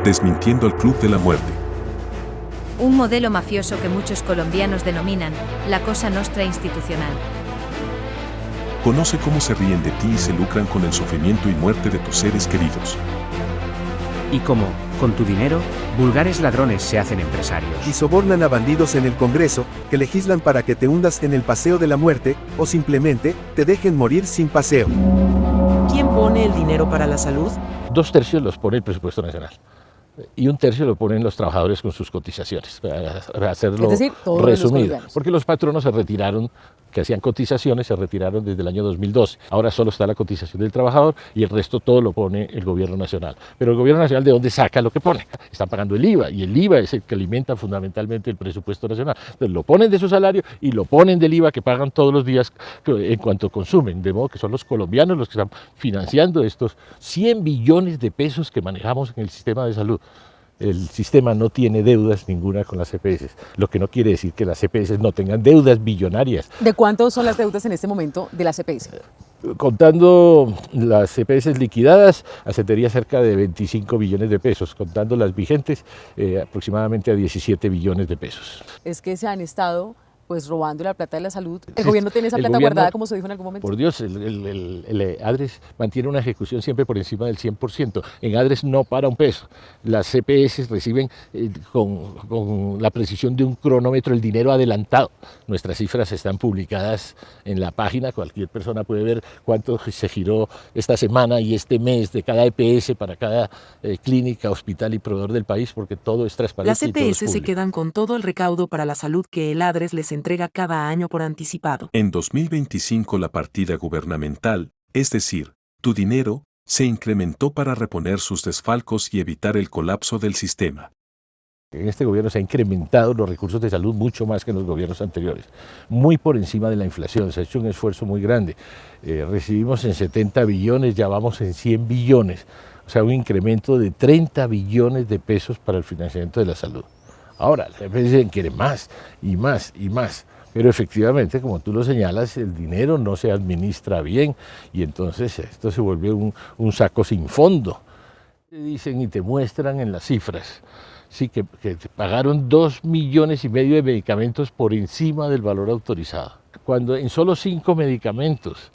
desmintiendo al Club de la Muerte. Un modelo mafioso que muchos colombianos denominan la Cosa Nostra institucional. Conoce cómo se ríen de ti y se lucran con el sufrimiento y muerte de tus seres queridos. Y cómo, con tu dinero, vulgares ladrones se hacen empresarios. Y sobornan a bandidos en el Congreso, que legislan para que te hundas en el paseo de la muerte, o simplemente, te dejen morir sin paseo. ¿Quién pone el dinero para la salud? 2/3 los pone el presupuesto nacional y 1/3 lo ponen los trabajadores con sus cotizaciones, para hacerlo es decir, todos resumido. Porque los patronos se retiraron, que hacían cotizaciones, se retiraron desde el año 2012. Ahora solo está la cotización del trabajador y el resto todo lo pone el gobierno nacional. Pero el gobierno nacional, ¿de dónde saca lo que pone? Están pagando el IVA, y el IVA es el que alimenta fundamentalmente el presupuesto nacional. Entonces lo ponen de su salario y lo ponen del IVA que pagan todos los días en cuanto consumen. De modo que son los colombianos los que están financiando estos 100 billones de pesos que manejamos en el sistema de salud. El sistema no tiene deudas ninguna con las EPS, lo que no quiere decir que las EPS no tengan deudas billonarias. ¿De cuánto son las deudas en este momento de las EPS? Contando las EPS liquidadas, ascendería cerca de 25 billones de pesos, contando las vigentes, aproximadamente a 17 billones de pesos. Es que se han estado robando la plata de la salud. ¿El gobierno tiene esa plata guardada, como se dijo en algún momento? Por Dios, el ADRES mantiene una ejecución siempre por encima del 100%. En ADRES no para un peso. Las CPS reciben con la precisión de un cronómetro el dinero adelantado. Nuestras cifras están publicadas en la página. Cualquier persona puede ver cuánto se giró esta semana y este mes de cada EPS para cada clínica, hospital y proveedor del país, porque todo es transparente. Las EPS se quedan con todo el recaudo para la salud que el ADRES les entrega cada año por anticipado. En 2025 la partida gubernamental, es decir, tu dinero, se incrementó para reponer sus desfalcos y evitar el colapso del sistema. En este gobierno se han incrementado los recursos de salud mucho más que en los gobiernos anteriores, muy por encima de la inflación. Se ha hecho un esfuerzo muy grande. Recibimos en 70 billones, ya vamos en 100 billones, o sea, un incremento de 30 billones de pesos para el financiamiento de la salud. Ahora, las EPS quieren más y más y más, pero efectivamente, como tú lo señalas, el dinero no se administra bien y entonces esto se vuelve un saco sin fondo. Te dicen y te muestran en las cifras, sí, que te pagaron 2,5 millones de medicamentos por encima del valor autorizado, cuando en solo 5 medicamentos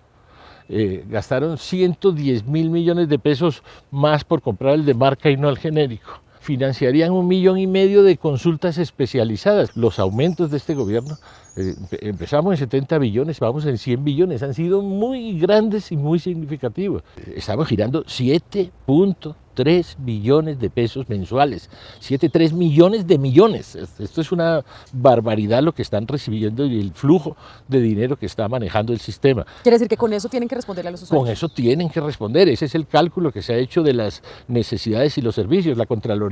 gastaron 110.000 millones de pesos más por comprar el de marca y no el genérico. Financiarían 1,5 millones de consultas especializadas. Los aumentos de este gobierno, empezamos en 70 billones, vamos en 100 billones, han sido muy grandes y muy significativos. Estamos girando 7.3 billones de pesos mensuales, 7,3 millones de millones. Esto es una barbaridad lo que están recibiendo y el flujo de dinero que está manejando el sistema. Quiere decir que con eso tienen que responderle a los usuarios. Con eso tienen que responder, ese es el cálculo que se ha hecho de las necesidades y los servicios. La Contraloría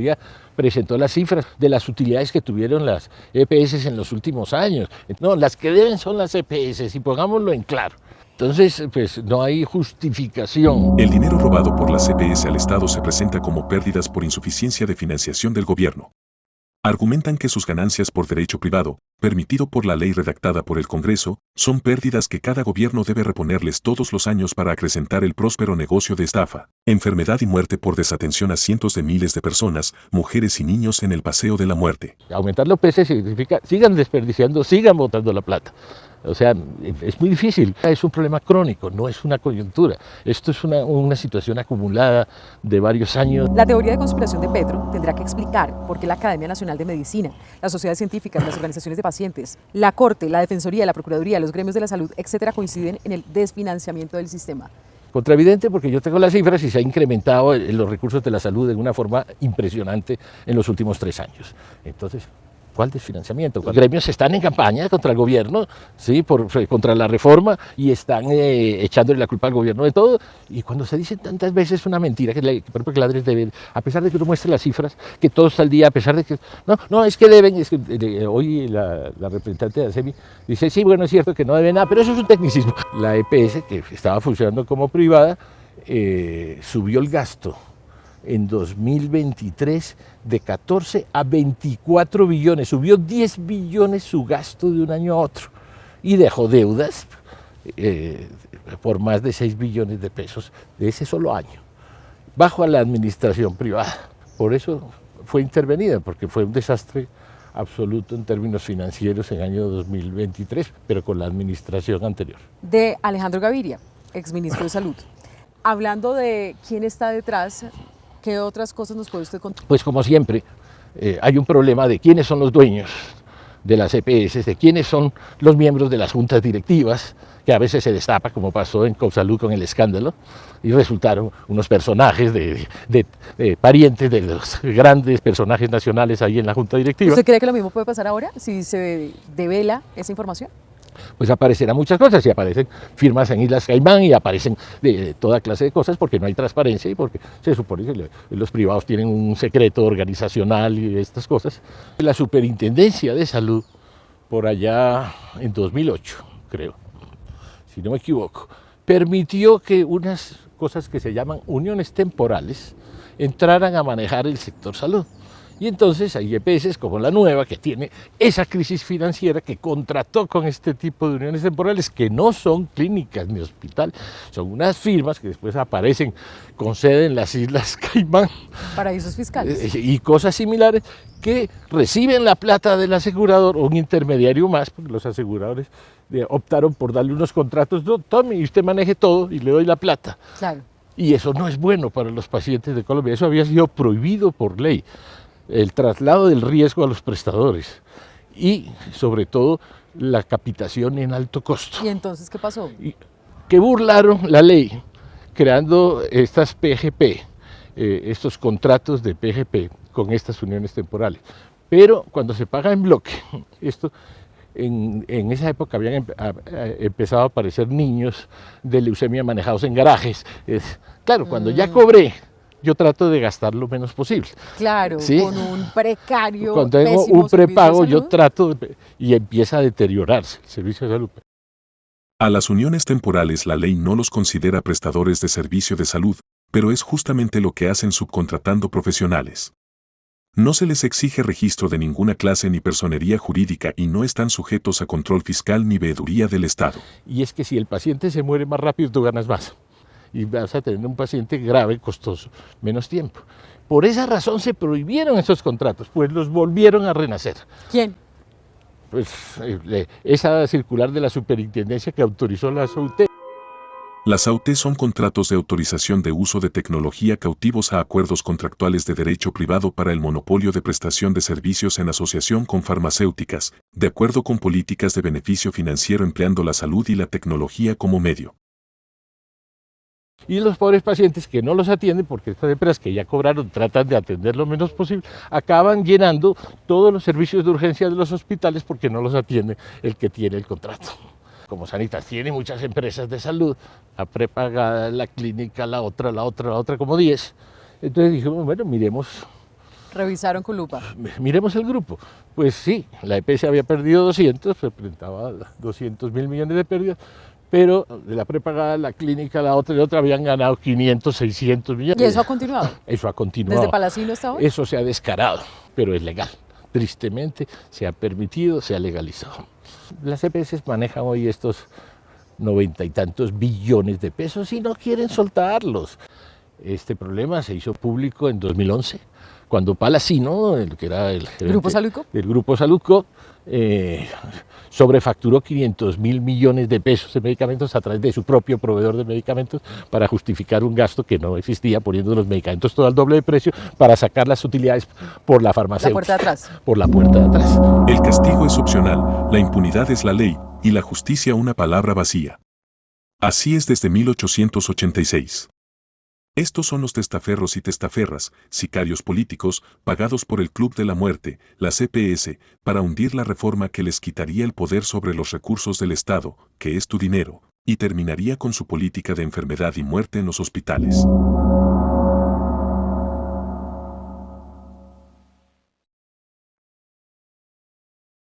presentó las cifras de las utilidades que tuvieron las EPS en los últimos años. No, las que deben son las EPS, y pongámoslo en claro. Entonces, pues no hay justificación. El dinero robado por las EPS al Estado se presenta como pérdidas por insuficiencia de financiación del gobierno. Argumentan que sus ganancias por derecho privado, permitido por la ley redactada por el Congreso, son pérdidas que cada gobierno debe reponerles todos los años para acrecentar el próspero negocio de estafa, enfermedad y muerte por desatención a cientos de miles de personas, mujeres y niños en el paseo de la muerte. Aumentar los EPS significa sigan desperdiciando, sigan botando la plata. O sea, es muy difícil. Es un problema crónico, no es una coyuntura. Esto es una situación acumulada de varios años. La teoría de conspiración de Petro tendrá que explicar por qué la Academia Nacional de Medicina, las sociedades científicas, las organizaciones de pacientes, la Corte, la Defensoría, la Procuraduría, los gremios de la salud, etcétera, coinciden en el desfinanciamiento del sistema. Contraevidente porque yo tengo las cifras y se ha incrementado los recursos de la salud de una forma impresionante en los últimos 3 años. Entonces, ¿cuál desfinanciamiento? Los gremios están en campaña contra el gobierno, ¿sí? Contra la reforma y están echándole la culpa al gobierno de todo. Y cuando se dice tantas veces una mentira, por ejemplo, que ADRES debe, a pesar de que uno muestre las cifras, que todo está al día, a pesar de que, no, es que deben, hoy la representante de ASEMI dice, sí, bueno, es cierto que no deben nada, pero eso es un tecnicismo. La EPS, que estaba funcionando como privada, subió el gasto en 2023 de 14 a 24 billones, subió 10 billones su gasto de un año a otro y dejó deudas por más de 6 billones de pesos de ese solo año, bajo a la administración privada. Por eso fue intervenida, porque fue un desastre absoluto en términos financieros en el año 2023, pero con la administración anterior. De Alejandro Gaviria, exministro de Salud. Hablando de quién está detrás, ¿qué otras cosas nos puede usted contar? Pues como siempre, hay un problema de quiénes son los dueños de las EPS, de quiénes son los miembros de las juntas directivas, que a veces se destapa, como pasó en Copsalud con el escándalo, y resultaron unos personajes de parientes de los grandes personajes nacionales ahí en la junta directiva. ¿Usted cree que lo mismo puede pasar ahora si se devela esa información? Pues aparecerán muchas cosas, y aparecen firmas en Islas Caimán y aparecen de toda clase de cosas porque no hay transparencia y porque se supone que los privados tienen un secreto organizacional y estas cosas. La Superintendencia de Salud, por allá en 2008, creo, si no me equivoco, permitió que unas cosas que se llaman uniones temporales entraran a manejar el sector salud. Y entonces hay EPS como la nueva, que tiene esa crisis financiera, que contrató con este tipo de uniones temporales, que no son clínicas ni hospital, son unas firmas que después aparecen con sede en las Islas Caimán. Paraísos fiscales. Y cosas similares, que reciben la plata del asegurador o un intermediario más, porque los aseguradores optaron por darle unos contratos, no, tome y usted maneje todo y le doy la plata. Claro. Y eso no es bueno para los pacientes de Colombia, eso había sido prohibido por ley. El traslado del riesgo a los prestadores y, sobre todo, la capitación en alto costo. ¿Y entonces qué pasó? Que burlaron la ley creando estas PGP, estos contratos de PGP con estas uniones temporales. Pero cuando se paga en bloque, esto en esa época habían empezado a aparecer niños de leucemia manejados en garajes. Claro, cuando ya cobré, yo trato de gastar lo menos posible. Claro, ¿sí? Con un precario. Cuando tengo un prepago, yo trato y empieza a deteriorarse el servicio de salud. A las uniones temporales la ley no los considera prestadores de servicio de salud, pero es justamente lo que hacen subcontratando profesionales. No se les exige registro de ninguna clase ni personería jurídica y no están sujetos a control fiscal ni veeduría del Estado. Y es que si el paciente se muere más rápido, tú ganas más. Y vas a tener un paciente grave, costoso, menos tiempo. Por esa razón se prohibieron esos contratos, pues los volvieron a renacer. ¿Quién? Pues esa circular de la superintendencia que autorizó la SAUTE. Las AUTE son contratos de autorización de uso de tecnología cautivos a acuerdos contractuales de derecho privado para el monopolio de prestación de servicios en asociación con farmacéuticas, de acuerdo con políticas de beneficio financiero empleando la salud y la tecnología como medio. Y los pobres pacientes que no los atienden, porque estas empresas que ya cobraron tratan de atender lo menos posible, acaban llenando todos los servicios de urgencia de los hospitales porque no los atiende el que tiene el contrato. Como Sanitas tiene muchas empresas de salud, la prepagada, la clínica, la otra, como 10. Entonces dijimos, bueno, miremos. Revisaron con lupa. Miremos el grupo. Pues sí, la EPS había perdido 200, representaba 200.000 millones de pérdidas. Pero de la prepagada, la clínica, la otra y otra habían ganado 500, 600 millones. ¿Y eso ha continuado? Eso ha continuado. ¿Desde Palacino hasta hoy? Eso se ha descarado, pero es legal. Tristemente se ha permitido, se ha legalizado. Las EPS manejan hoy estos 90 y tantos billones de pesos y no quieren soltarlos. Este problema se hizo público en 2011, cuando Palacino, el que era el ¿Grupo Saludco? del Grupo Saludco, sobrefacturó 500.000 millones de pesos de medicamentos a través de su propio proveedor de medicamentos para justificar un gasto que no existía, poniendo los medicamentos todo al doble de precio para sacar las utilidades por la farmacéutica. La puerta de atrás. Por la puerta de atrás. El castigo es opcional, la impunidad es la ley, y la justicia una palabra vacía. Así es desde 1886. Estos son los testaferros y testaferras, sicarios políticos, pagados por el Club de la Muerte, la CPS, para hundir la reforma que les quitaría el poder sobre los recursos del Estado, que es tu dinero, y terminaría con su política de enfermedad y muerte en los hospitales.